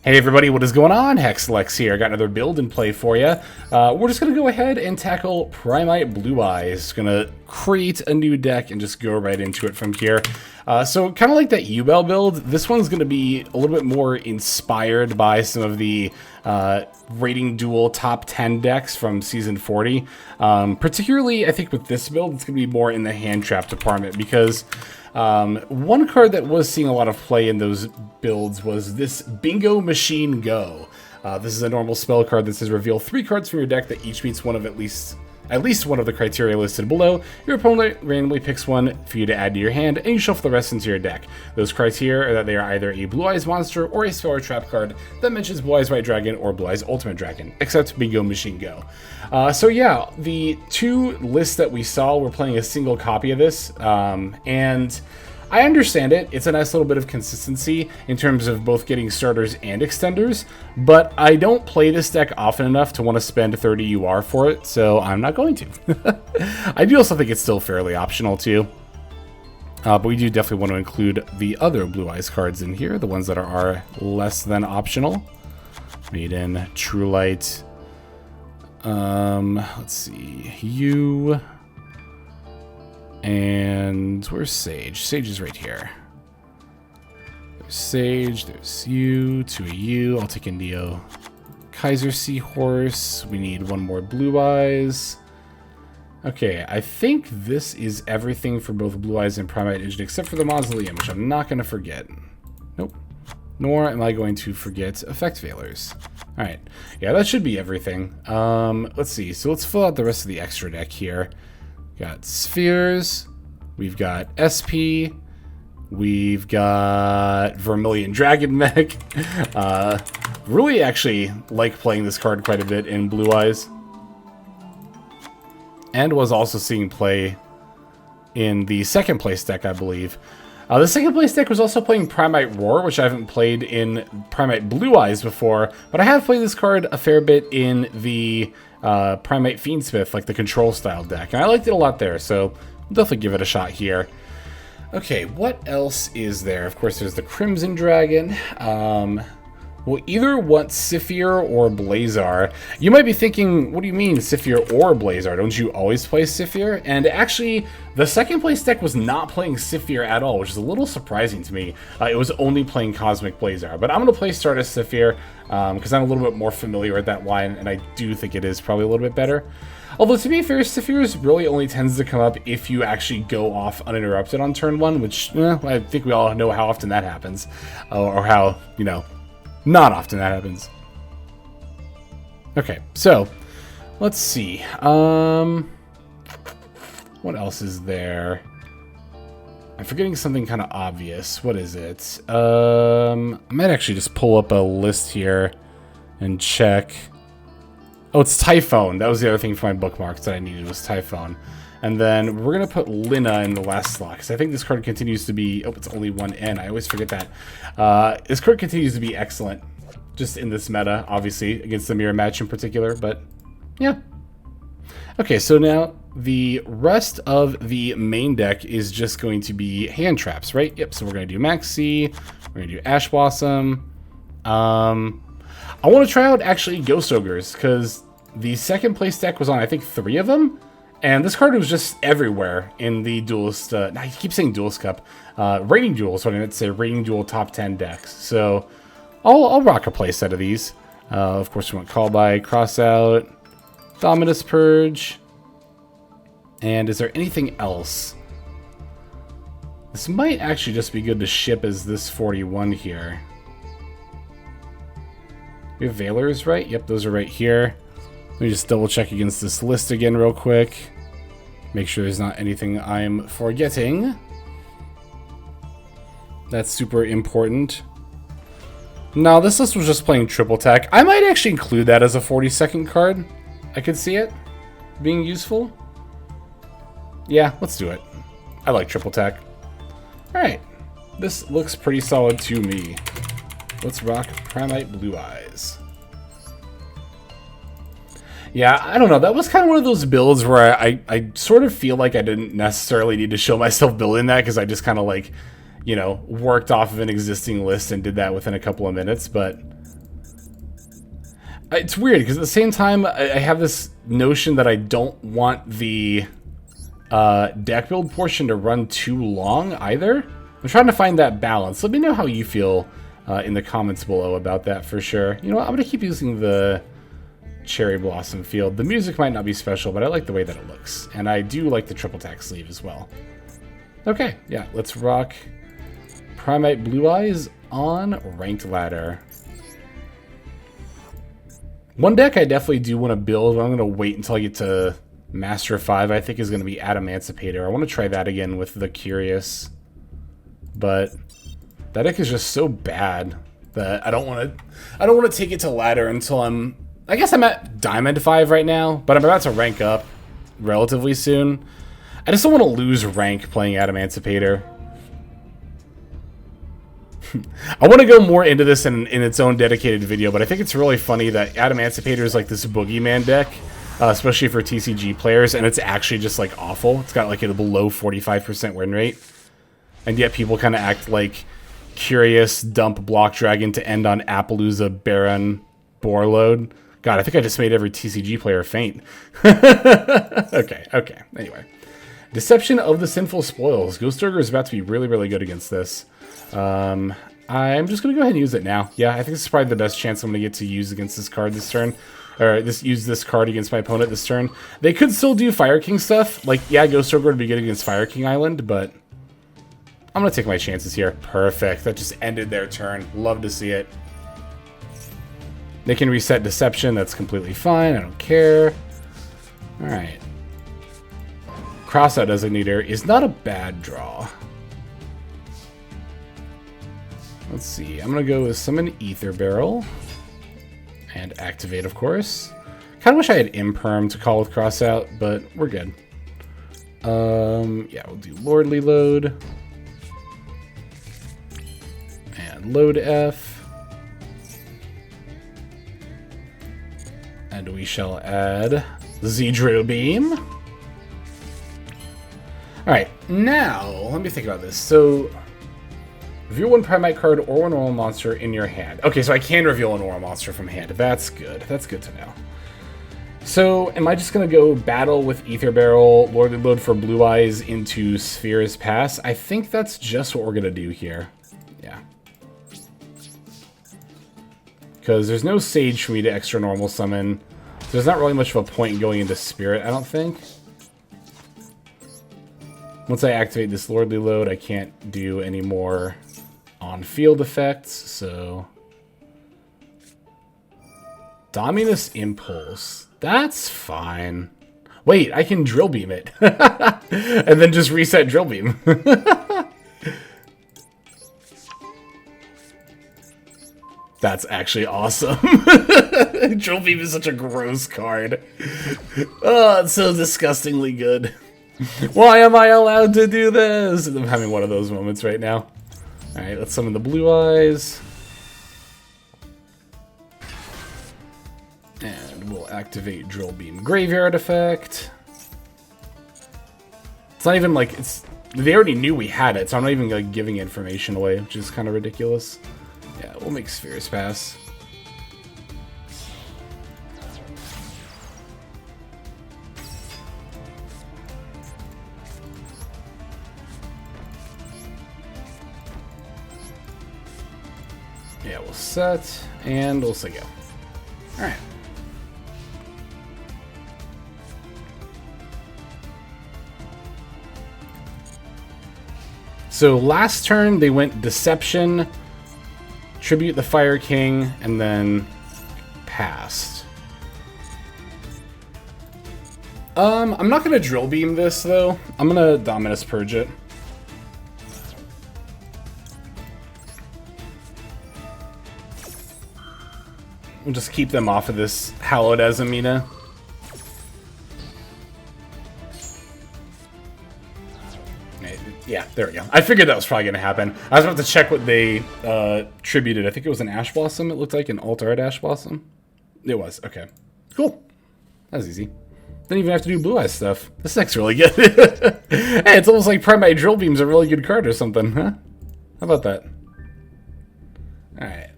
Hey everybody, what is going on? Hexlex here. Got another build in play for you. We're just going to go ahead and tackle Primite Blue-Eyes. Going to create a new deck and just go right into it from here. So kind of like that UBEL build, this one's going to be a little bit more inspired by some of the rating duel top 10 decks from Season 40. Particularly, I think with this build, it's going to be more in the hand trap department because one card that was seeing a lot of play in those builds was this Bingo Machine Go. This is a normal spell card that says reveal 3 cards from your deck that each meets one of at least one of the criteria listed below. Your opponent randomly picks one for you to add to your hand, and you shuffle the rest into your deck. Those criteria are that they are either a Blue-Eyes monster or a spell or trap card that mentions Blue-Eyes White Dragon or Blue-Eyes Ultimate Dragon, except Bingo Machine Go. So yeah, the 2 lists that we saw were playing a single copy of this, and I understand it. It's a nice little bit of consistency in terms of both getting starters and extenders, but I don't play this deck often enough to want to spend 30 UR for it, so I'm not going to. I do also think it's still fairly optional too, but we do definitely want to include the other Blue-Eyes cards in here, the ones that are less than optional. Maiden, True Light, let's see, you... And where's Sage? Sage is right here. There's Sage, there's you, 2 of you. I'll take Indio. Kaiser Seahorse. We need 1 more Blue-Eyes. Okay, I think this is everything for both Blue-Eyes and Primite Engine, except for the Mausoleum, which I'm not going to forget. Nope. Nor am I going to forget Effect Veilers. Alright. Yeah, that should be everything. Let's see. So let's fill out the rest of the extra deck here. Got Spheres, we've got SP, we've got Vermilion Dragon Mech. Really actually like playing this card quite a bit in Blue-Eyes. And was also seeing play in the second place deck, I believe. The second place deck was also playing Primite Roar, which I haven't played in Primite Blue-Eyes before, but I have played this card a fair bit in the Primite Fiendsmith, like the control style deck, and I liked it a lot there, so I'll definitely give it a shot here. Okay, what else is there? Of course, there's the Crimson Dragon. We'll either want Sifir or Blazar. You might be thinking, what do you mean Sifir or Blazar? Don't you always play Sifir? And actually, the second place deck was not playing Sifir at all, which is a little surprising to me. It was only playing Cosmic Blazar. But I'm going to play Stardust Sifir because I'm a little bit more familiar with that line, and I do think it is probably a little bit better. Although, to be fair, Sifir really only tends to come up if you actually go off uninterrupted on turn 1, which I think we all know how often that happens. Or how, not often that happens. Okay, so let's see. What else is there? I'm forgetting something kind of obvious. What is it? I might actually just pull up a list here and check. Oh, it's Typhone. That was the other thing for my bookmarks that I needed, was Typhone. And then we're going to put Lina in the last slot, because I think this card continues to be... Oh, it's only 1 N. I always forget that. This card continues to be excellent, just in this meta, obviously, against the mirror match in particular, but yeah. Okay, so now the rest of the main deck is just going to be hand traps, right? Yep, so we're going to do Maxi, we're going to do Ash Blossom. I want to try out, actually, Ghost Ogres, because the second place deck was on, I think, 3 of them. And this card was just everywhere in the Duelist, I keep saying Duelist Cup, Rating Duel, so I meant to say Rating Duel top 10 decks. So I'll rock a playset of these. Of course, we want Call By, Cross Out, Dominus Purge. And is there anything else? This might actually just be good to ship as this 41 here. We have Veilers, right? Yep, those are right here. Let me just double check against this list again real quick. Make sure there's not anything I'm forgetting. That's super important. No, this list was just playing triple tech. I might actually include that as a 42nd card. I could see it being useful. Yeah, let's do it. I like triple tech. Alright. This looks pretty solid to me. Let's rock Primite Blue-Eyes. Yeah, I don't know. That was kind of one of those builds where I sort of feel like I didn't necessarily need to show myself building that, because I just kind of like, you know, worked off of an existing list and did that within a couple of minutes. But It's weird, because at the same time, I have this notion that I don't want the deck build portion to run too long, either. I'm trying to find that balance. Let me know how you feel in the comments below about that, for sure. You know what? I'm going to keep using the Cherry Blossom field. The music might not be special, but I like the way that it looks. And I do like the triple tack sleeve as well. Okay, yeah, let's rock Primite Blue-Eyes on Ranked Ladder. One deck I definitely do want to build, but I'm going to wait until I get to Master of 5, I think is going to be Adamantipator. I want to try that again with the Curious. But that deck is just so bad that I don't want to take it to ladder until I guess I'm at Diamond 5 right now, but I'm about to rank up relatively soon. I just don't want to lose rank playing Adamantipator. I want to go more into this in its own dedicated video, but I think it's really funny that Adamantipator is like this boogeyman deck, especially for TCG players, and it's actually just like awful. It's got like a below 45% win rate, and yet people kind of act like Curious, dump Block Dragon to end on Appaloosa, Baron, Borload. God, I think I just made every TCG player faint. Okay. Anyway. Deception of the Sinful Spoils. Ghost Ogre is about to be really, really good against this. I'm just going to go ahead and use it now. Yeah, I think this is probably the best chance I'm going to get to use against this card this turn. Or use this card against my opponent this turn. They could still do Fire King stuff. Like, yeah, Ghost Ogre would be good against Fire King Island, but I'm going to take my chances here. Perfect. That just ended their turn. Love to see it. They can reset Deception. That's completely fine. I don't care. Alright. Crossout Designator is not a bad draw. Let's see. I'm going to go with Summon Ether Barrel. And activate, of course. Kind of wish I had Imperm to call with Crossout, but we're good. Yeah, we'll do Lordly Load. And Load F. And we shall add Zedro Beam. Alright, now, let me think about this. So, reveal one Primite card or one normal monster in your hand. Okay, so I can reveal a normal monster from hand. That's good. That's good to know. So, am I just going to go battle with Ether Barrel, Lordly Load for Blue-Eyes into Sphere's Pass? I think that's just what we're going to do here. Yeah. Because there's no Sage for me to extra normal summon. So there's not really much of a point in going into Spirit, I don't think. Once I activate this Lordly Load, I can't do any more on-field effects, so... Dominus Impulse. That's fine. Wait, I can Drill Beam it. And then just reset Drill Beam. That's actually awesome. Drill Beam is such a gross card. Oh, it's so disgustingly good. Why am I allowed to do this? I'm having one of those moments right now. Alright, let's summon the Blue-Eyes. And we'll activate Drill Beam Graveyard effect. It's not even like it's... They already knew we had it, so I'm not even like giving information away, which is kind of ridiculous. Yeah, we'll make Sphere's Pass. Yeah, we'll set, and we'll say go. Alright. So last turn, they went Deception, Tribute the Fire King, and then passed. I'm not going to Drill Beam this, though. I'm going to Dominus Purge it. We'll just keep them off of this Hallowed Azamina. Yeah, there we go. I figured that was probably going to happen. I was about to check what they tributed. I think it was an Ash Blossom, it looked like. An Altar at Ash Blossom. It was. Okay. Cool. That was easy. Didn't even have to do Blue-Eyes stuff. This deck's really good. Hey, it's almost like Primite Drill Beam's a really good card or something, huh? How about that? Alright.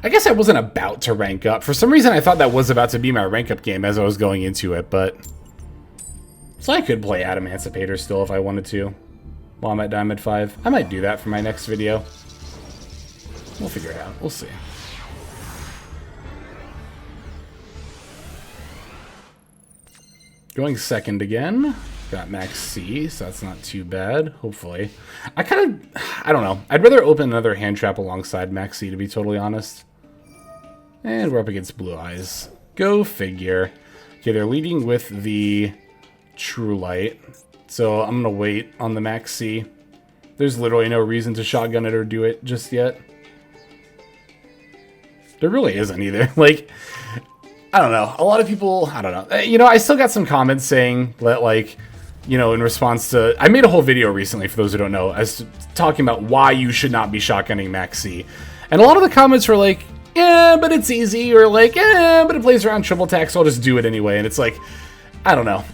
I guess I wasn't about to rank up. For some reason, I thought that was about to be my rank up game as I was going into it, but... So I could play Adamantipator still if I wanted to while I'm at Diamond 5. I might do that for my next video. We'll figure it out. We'll see. Going second again. Got max C, so that's not too bad, hopefully. I don't know. I'd rather open another hand trap alongside max C, to be totally honest. And we're up against Blue-Eyes. Go figure. Okay, they're leading with the True Light, so I'm going to wait on the max C. There's literally no reason to shotgun it or do it just yet. There really isn't either. Like... I don't know. A lot of people, I don't know. You know, I still got some comments saying that, like, you know, in response to... I made a whole video recently, for those who don't know, as to talking about why you should not be shotgunning Max C. And a lot of the comments were like, yeah, but it's easy, or like, yeah, but it plays around triple tack, so I'll just do it anyway. And it's like, I don't know.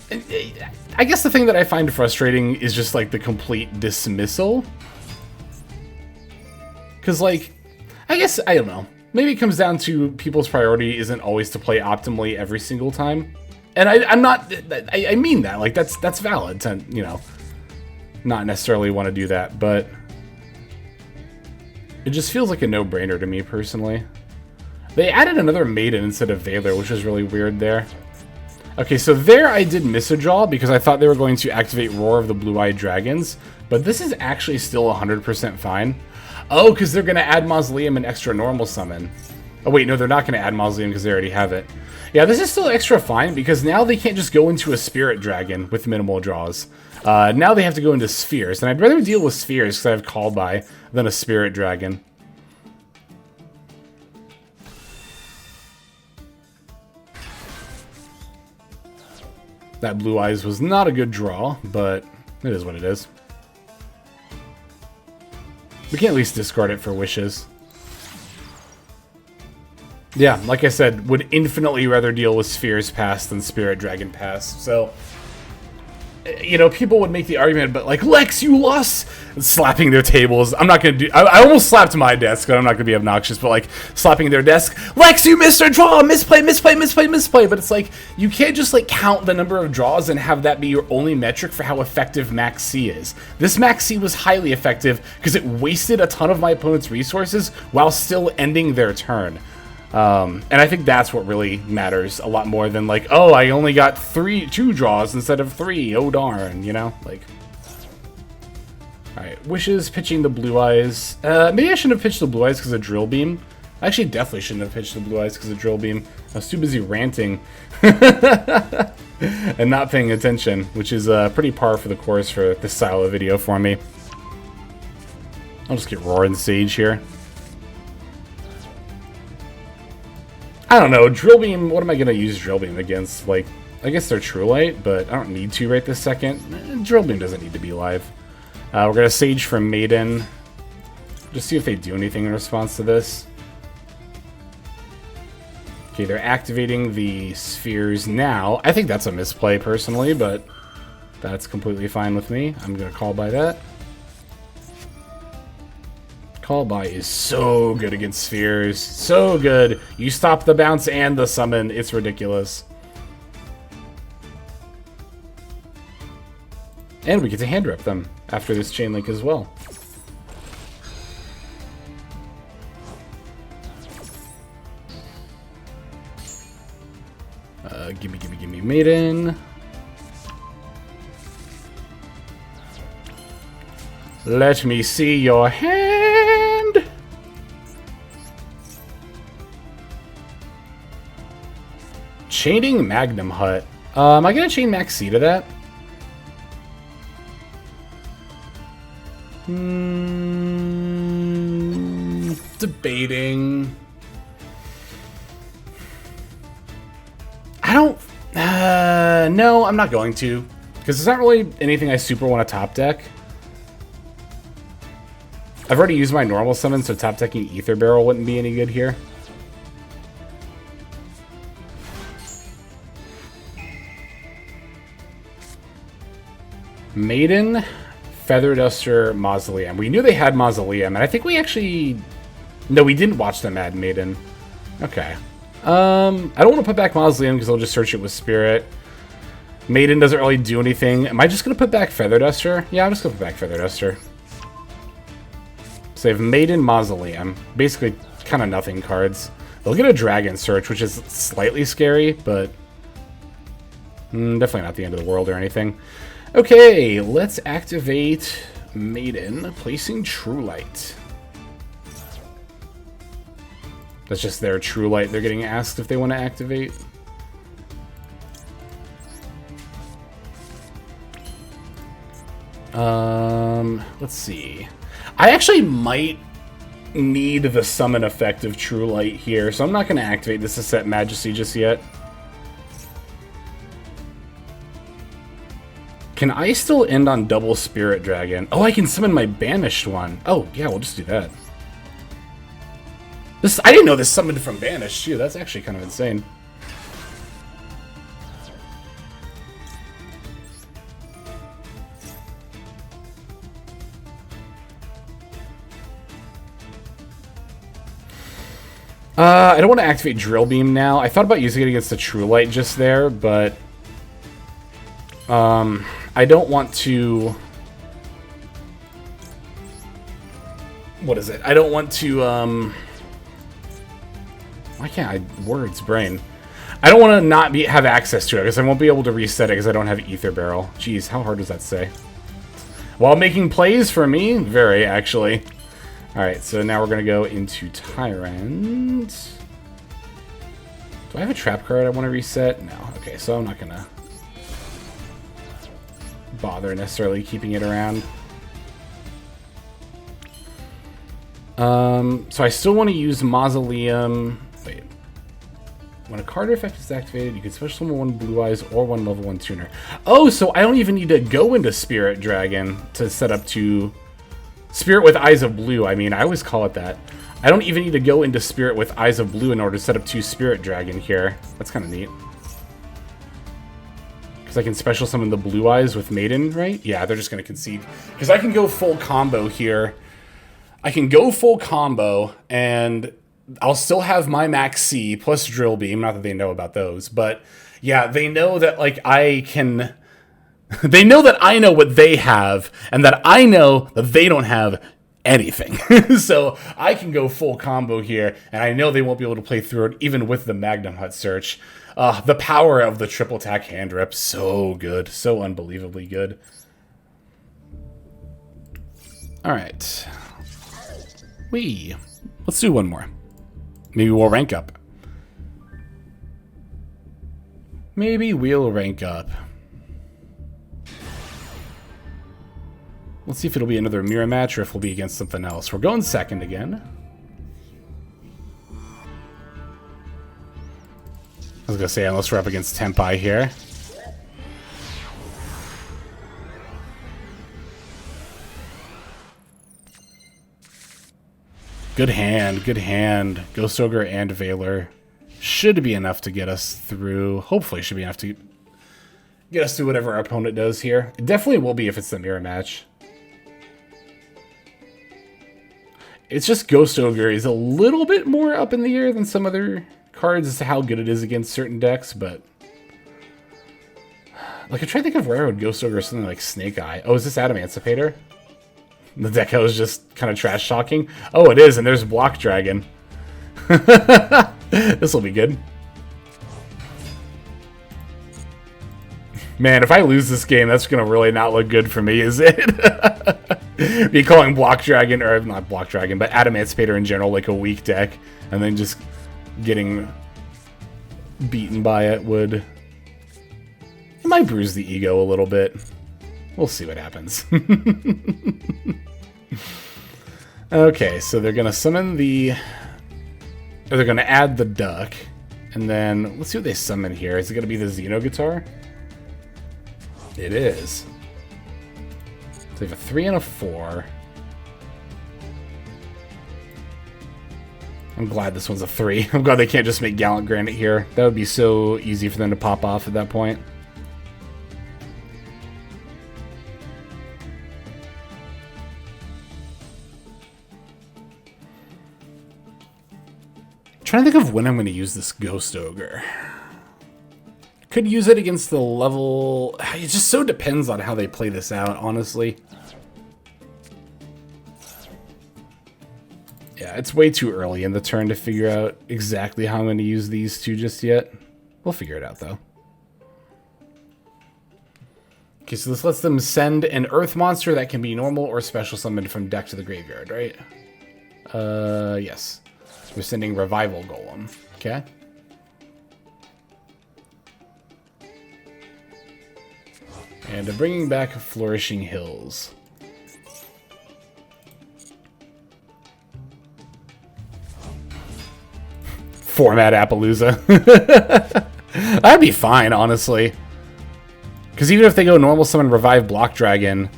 I guess the thing that I find frustrating is just, like, the complete dismissal. Because, like, I guess, I don't know. Maybe it comes down to people's priority isn't always to play optimally every single time. And I'm not, I mean that, like, that's valid to, you know, not necessarily want to do that, but it just feels like a no-brainer to me, personally. They added another Maiden instead of Veiler, which is really weird there. Okay, so there I did miss a draw because I thought they were going to activate Roar of the Blue-Eyed Dragons, but this is actually still 100% fine. Oh, because they're going to add Mausoleum and extra normal summon. Oh, wait, no, they're not going to add Mausoleum because they already have it. Yeah, this is still extra fine because now they can't just go into a Spirit Dragon with minimal draws. Now they have to go into Spheres, and I'd rather deal with Spheres because I have Call By than a Spirit Dragon. That Blue-Eyes was not a good draw, but it is what it is. We can at least discard it for wishes. Yeah, like I said, would infinitely rather deal with Spheres Pass than Spirit Dragon Pass. So, you know, people would make the argument, but like, Lex, you lost! And slapping their tables. I'm not going to do... I almost slapped my desk, but I'm not going to be obnoxious, but like, slapping their desk. Lex, you missed a draw! Misplay, misplay, misplay, misplay! But it's like, you can't just like count the number of draws and have that be your only metric for how effective Max C is. This Max C was highly effective because it wasted a ton of my opponent's resources while still ending their turn. And I think that's what really matters a lot more than like, oh, I only got 2 draws instead of 3. Oh darn, you know, like. All right, Wishes pitching the Blue-Eyes. Maybe I shouldn't have pitched the Blue-Eyes because of Drill Beam. I actually definitely shouldn't have pitched the Blue-Eyes because of Drill Beam. I was too busy ranting and not paying attention, which is pretty par for the course for this style of video for me. I'll just get Roar and Sage here. I don't know, Drill Beam, what am I going to use Drill Beam against? Like, I guess they're True Light, but I don't need to right this second. Drill Beam doesn't need to be live. We're going to Sage for Maiden. Just see if they do anything in response to this. Okay, they're activating the Spheres now. I think that's a misplay, personally, but that's completely fine with me. I'm going to Call By that. Call By is so good against Spheres. So good. You stop the bounce and the summon. It's ridiculous. And we get to hand rep them after this chain link as well. Gimme Maiden. Let me see your hand. Chaining Magnum Hut. Am I gonna chain Max C to that? Debating. I don't... no, I'm not going to. Because there's not really anything I super want to top deck. I've already used my normal summon, so top decking Ether Barrel wouldn't be any good here. Maiden, Feather Duster, Mausoleum. We knew they had Mausoleum, and I think we actually No, we didn't watch the Mad Maiden. Okay. I don't want to put back Mausoleum because I'll just search it with Spirit. Maiden doesn't really do anything. Am I just going to put back Feather Duster? Yeah, I'm just going to put back Feather Duster. So they have Maiden, Mausoleum. Basically, kind of nothing cards. They'll get a Dragon Search, which is slightly scary, but definitely not the end of the world or anything. Okay, let's activate Maiden, placing True Light. That's just their True Light they're getting asked if they want to activate. Let's see. I actually might need the summon effect of True Light here, so I'm not going to activate this to set Majesty just yet. Can I still end on double Spirit Dragon? Oh, I can summon my banished one. Oh, yeah, we'll just do that. I didn't know this summoned from banished, too. That's actually kind of insane. I don't want to activate Drill Beam now. I thought about using it against the True Light just there, but I don't want to... What is it? I don't want to, why can't I... Words, brain. I don't want to not have access to it, because I won't be able to reset it because I don't have Ether Barrel. Jeez, how hard does that say? While making plays for me? Very, actually. Alright, so now we're going to go into Tyrant. Do I have a trap card I want to reset? No. Okay, so I'm not going to bother necessarily keeping it around. So I still want to use Mausoleum. Wait. When a card effect is activated, you can special summon one Blue-Eyes or one level 1 tuner. Oh, so I don't even need to go into Spirit Dragon to set up to... Spirit with Eyes of Blue, I mean, I always call it that. I don't even need to go into Spirit with Eyes of Blue in order to set up 2 Spirit Dragon here. That's kind of neat. Because I can special summon the Blue Eyes with Maiden, right? Yeah, they're just going to concede. Because I can go full combo here. I can go full combo, and I'll still have my Max C plus Drill Beam. Not that they know about those, but yeah, they know that, like, I can... They know that I know what they have, and that I know that they don't have anything. So I can go full combo here, and I know they won't be able to play through it, even with the Magnum Hut Search. The power of the triple attack hand rep, so good. So unbelievably good. Alright. Let's do one more. Maybe we'll rank up. Maybe we'll rank up. Let's see if it'll be another mirror match or if we'll be against something else. We're going second again. I was going to say, unless we're up against Tempai here. Good hand, good hand. Ghost Ogre and Veiler should be enough to get us through. Hopefully should be enough to get us through whatever our opponent does here. It definitely will be if it's the mirror match. It's just Ghost Ogre is a little bit more up in the air than some other cards as to how good it is against certain decks, but... Like, I'm trying to think of where I would Ghost Ogre something like Snake Eye. Oh, is this Adamantipator? The deck I was just kind of trash-talking? Oh, it is, and there's Block Dragon. This will be good. Man, if I lose this game, that's going to really not look good for me, is it? Be calling Block Dragon, or not Block Dragon, but Adamantipator in general, like a weak deck, and then just getting beaten by it would... It might bruise the ego a little bit. We'll see what happens. Okay, so they're going to summon the... Or they're going to add the duck, and then let's see what they summon here. Is it going to be the Xeno Guitar? It is. So they have a 3 and a 4. I'm glad this one's a 3. I'm glad they can't just make Gallant Granite here. That would be so easy for them to pop off at that point. Trying to think of when I'm going to use this Ghost Ogre. Could use it against the level... It just so depends on how they play this out, honestly. Yeah, it's way too early in the turn to figure out exactly how I'm going to use these two just yet. We'll figure it out, though. Okay, so this lets them send an Earth monster that can be normal or special summoned from deck to the graveyard, right? Yes. So we're sending Revival Golem. Okay. And bringing back Flourishing Hills. Format Appaloosa. That'd be fine, honestly. Because even if they go normal summon Revive Block Dragon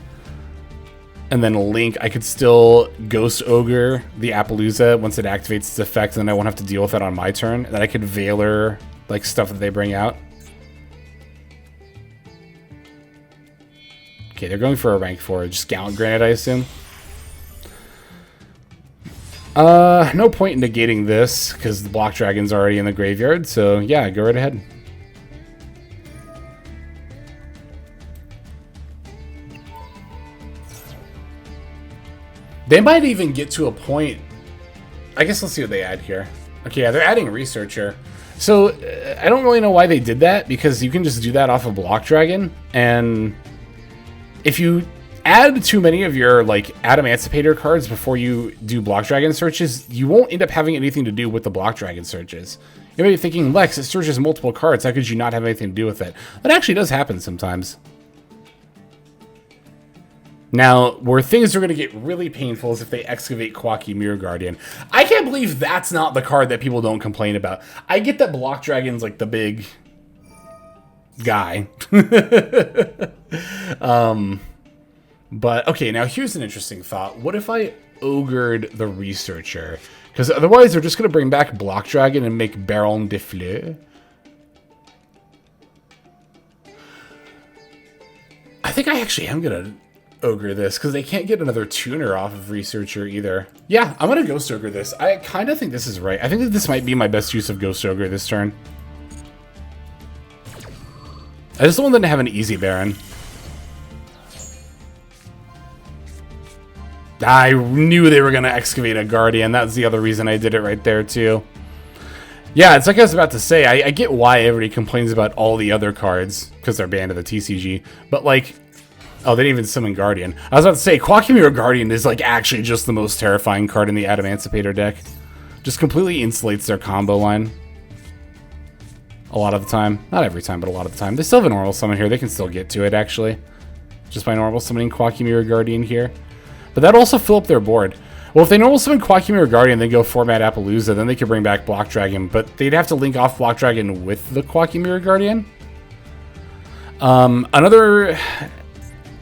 and then Link, I could still Ghost Ogre the Appaloosa once it activates its effect, and then I won't have to deal with that on my turn. And then I could Veiler like stuff that they bring out. Okay, they're going for a rank 4. Just Gallant Granite, I assume. No point in negating this, because the Block Dragon's already in the graveyard, so yeah, go right ahead. They might even get to a point... I guess let's see what they add here. Okay, yeah, they're adding Researcher. So, I don't really know why they did that, because you can just do that off of Block Dragon, and if you add too many of your like Adamantipator cards before you do Block Dragon searches, you won't end up having anything to do with the Block Dragon searches. You may be thinking, Lex, it searches multiple cards, how could you not have anything to do with it? That actually does happen sometimes. Now, where things are going to get really painful is if they excavate Quacky Mirror Guardian. I can't believe that's not the card that people don't complain about. I get that Block Dragon's like the big guy. But, okay, now here's an interesting thought. What if I ogred the Researcher? Because otherwise they're just going to bring back Block Dragon and make Baron de Fleur. I think I actually am going to ogre this, because they can't get another tuner off of Researcher either. Yeah, I'm going to Ghost Ogre this. I kind of think this is right. I think that this might be my best use of Ghost Ogre this turn. I just want them to have an easy Baron. I knew they were going to excavate a Guardian. That's the other reason I did it right there, too. Yeah, it's like I was about to say. I get why everybody complains about all the other cards, because they're banned of the TCG. But, like... Oh, they didn't even summon Guardian. I was about to say, Quacky Mirror Guardian is, like, actually just the most terrifying card in the Adamantipator deck. Just completely insulates their combo line. A lot of the time. Not every time, but a lot of the time. They still have a normal summon here. They can still get to it, actually. Just by normal summoning Quacky Mirror Guardian here. But that'd also fill up their board. Well, if they normal summon Quacky Mirror Guardian, then go format Appaloosa, then they could bring back Block Dragon. But they'd have to link off Block Dragon with the Quacky Mirror Guardian. Another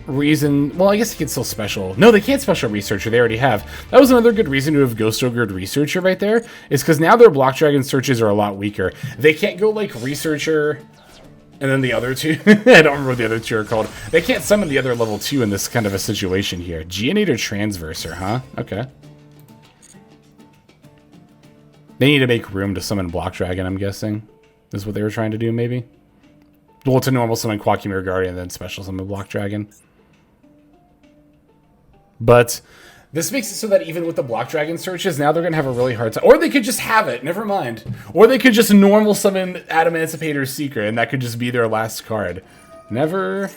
reason... Well, I guess they can still special... No, they can't special Researcher. They already have. That was another good reason to have Ghost Ogred Researcher right there. Is because now their Block Dragon searches are a lot weaker. They can't go, like, Researcher... And then the other two, I don't remember what the other two are called. They can't summon the other level 2 in this kind of a situation here. Geonator Transverser, huh? Okay. They need to make room to summon Block Dragon, I'm guessing. Is what they were trying to do, maybe? Well, to normal summon Quacky Mirror Guardian, and then special summon Block Dragon. But this makes it so that even with the Block Dragon searches, now they're going to have a really hard time. Or they could just have it, never mind. Or they could just normal summon Adamantipator's Secret, and that could just be their last card. Never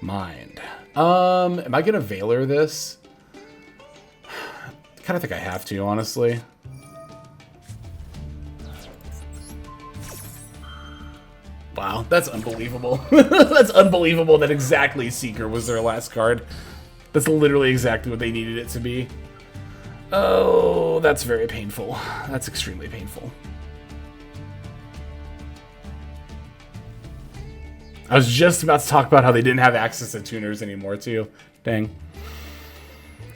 mind. Am I going to Veiler this? I kind of think I have to, honestly. Wow, that's unbelievable. That's unbelievable that exactly Seeker was their last card. That's literally exactly what they needed it to be. Oh, that's very painful. That's extremely painful. I was just about to talk about how they didn't have access to tuners anymore, too. Dang.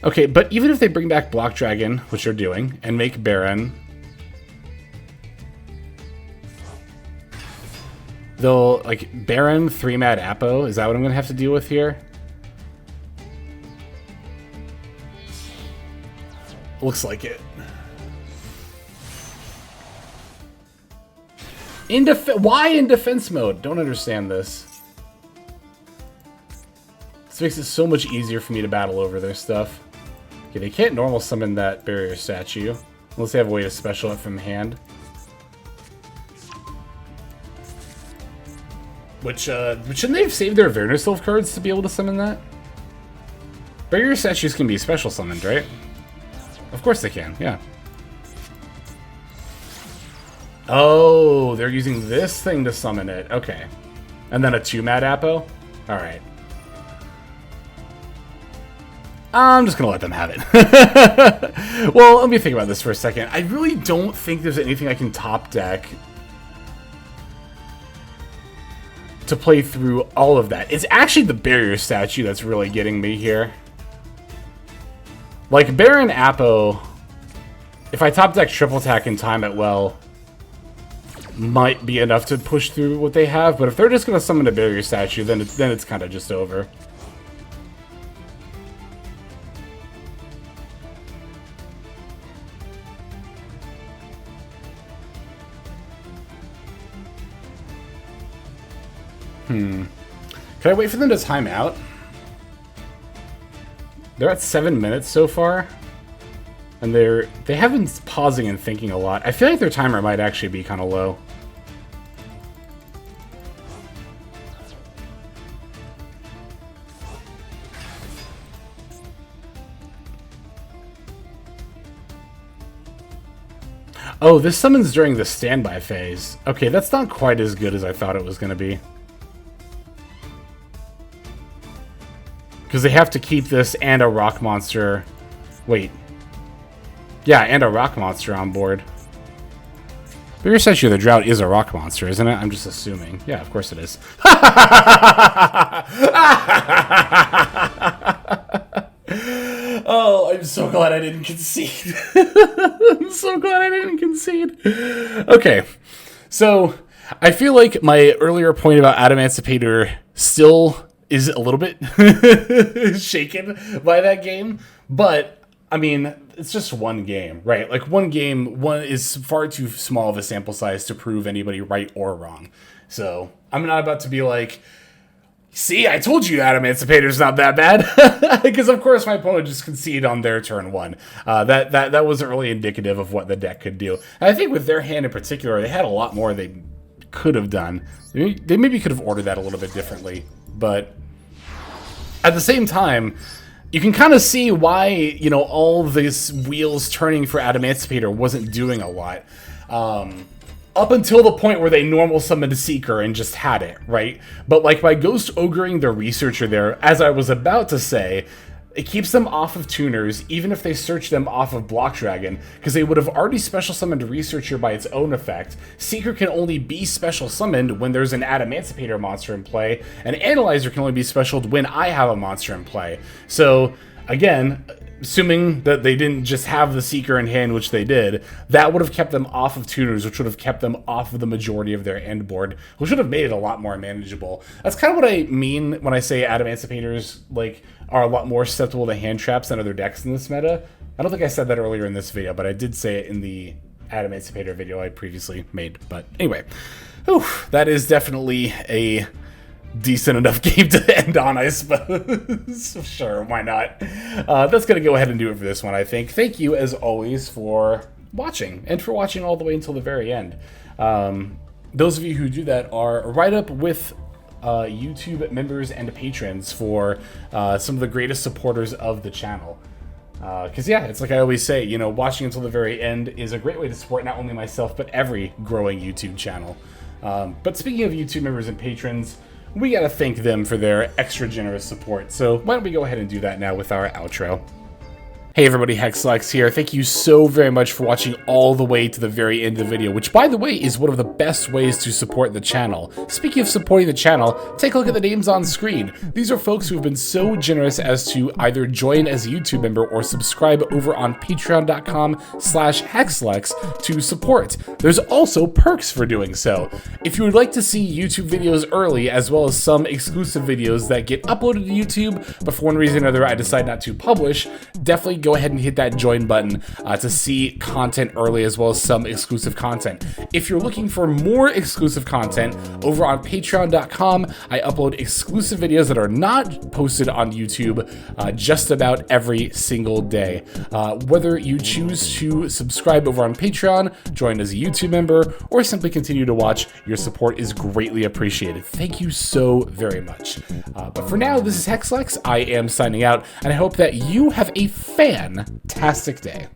Okay, but even if they bring back Block Dragon, which they're doing, and make Baron, they'll, like, Baron, 3-Mad Apo, is that what I'm going to have to deal with here? Looks like it. Why in defense mode? Don't understand this. This makes it so much easier for me to battle over their stuff. Okay, they can't normal summon that barrier statue. Unless they have a way to special it from hand. Which, shouldn't they have saved their Awareness cards to be able to summon that? Barrier statues can be special summoned, right? Of course they can, yeah. Oh, they're using this thing to summon it. Okay. And then a 2-Mad Apo? Alright. I'm just gonna let them have it. Well, let me think about this for a second. I really don't think there's anything I can top deck to play through all of that. It's actually the barrier statue that's really getting me here. Like, Baron Apo, if I top deck triple attack and time it well, might be enough to push through what they have, but if they're just gonna summon a barrier statue, then it's kind of just over. Can I wait for them to time out? They're at 7 minutes so far, and they have been pausing and thinking a lot. I feel like their timer might actually be kind of low. Oh, this summons during the standby phase. Okay, that's not quite as good as I thought it was going to be. Because they have to keep this and a rock monster. Wait. Yeah, and a rock monster on board. Barrier Statue of the Drought is a rock monster, isn't it? I'm just assuming. Yeah, of course it is. Oh, I'm so glad I didn't concede. I'm so glad I didn't concede. Okay, so I feel like my earlier point about Adamancipator still is a little bit shaken by that game, but I mean, it's just one game, right? Like, one game is far too small of a sample size to prove anybody right or wrong. So I'm not about to be like, see, I told you Adamancipator's not that bad. Because, of course, my opponent just conceded on their turn one. That wasn't really indicative of what the deck could do. And I think with their hand in particular, they had a lot more they could have done. They maybe could have ordered that a little bit differently. But at the same time, you can kind of see why, you know, all this wheels turning for Adamancipator wasn't doing a lot. Up until the point where they normal summoned a Seeker and just had it, right? But like by Ghost Ogreing the Researcher there, as I was about to say, it keeps them off of tuners, even if they search them off of Block Dragon, because they would have already special summoned Researcher by its own effect. Seeker can only be special summoned when there's an Adamancipator monster in play, and Analyzer can only be specialed when I have a monster in play. So, again, assuming that they didn't just have the Seeker in hand, which they did, that would have kept them off of tuners, which would have kept them off of the majority of their end board, which would have made it a lot more manageable. That's kind of what I mean when I say Adamancipators, like, are a lot more susceptible to hand traps than other decks in this meta. I don't think I said that earlier in this video, but I did say it in the Adamancipator video I previously made. But anyway, whew, that is definitely a decent enough game to end on, I suppose. Sure, why not? That's going to go ahead and do it for this one, I think. Thank you, as always, for watching, and for watching all the way until the very end. Those of you who do that are right up with YouTube members and patrons for some of the greatest supporters of the channel. Because, yeah, it's like I always say, you know, watching until the very end is a great way to support not only myself, but every growing YouTube channel. But speaking of YouTube members and patrons, we gotta thank them for their extra generous support. So why don't we go ahead and do that now with our outro. Hey everybody, Hexlex here. Thank you so very much for watching all the way to the very end of the video, which, by the way, is one of the best ways to support the channel. Speaking of supporting the channel, take a look at the names on screen. These are folks who have been so generous as to either join as a YouTube member or subscribe over on patreon.com/Hexlex to support. There's also perks for doing so. If you would like to see YouTube videos early, as well as some exclusive videos that get uploaded to YouTube, but for one reason or another I decide not to publish, definitely go ahead and hit that join button to see content early, as well as some exclusive content. If you're looking for more exclusive content, over on patreon.com, I upload exclusive videos that are not posted on YouTube just about every single day. Whether you choose to subscribe over on Patreon, join as a YouTube member, or simply continue to watch, your support is greatly appreciated. Thank you so very much. But for now, this is Hexlex. I am signing out, and I hope that you have a fantastic day.